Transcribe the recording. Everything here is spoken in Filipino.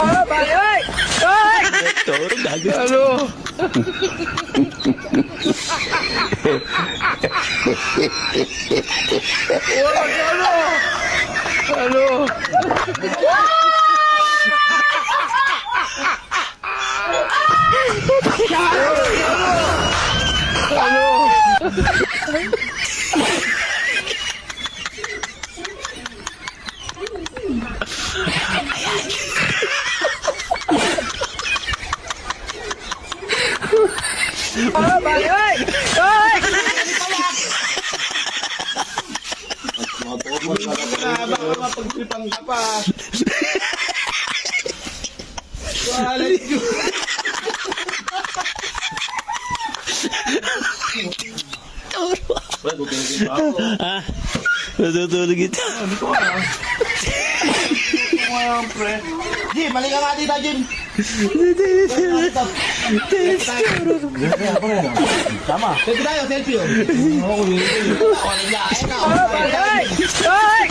Ah, pare, oy! Oy! Toro, gago. Ano? Wag, ano? Ah, pare, oy! Oy! Baka mapagtripang ka pa. Walay ko. Ah, natutulog ito. Pre. Jim, mali ka nga dito, Jim. Tama. Selfie tayo, selfie. Ah, pare, oy! Oy!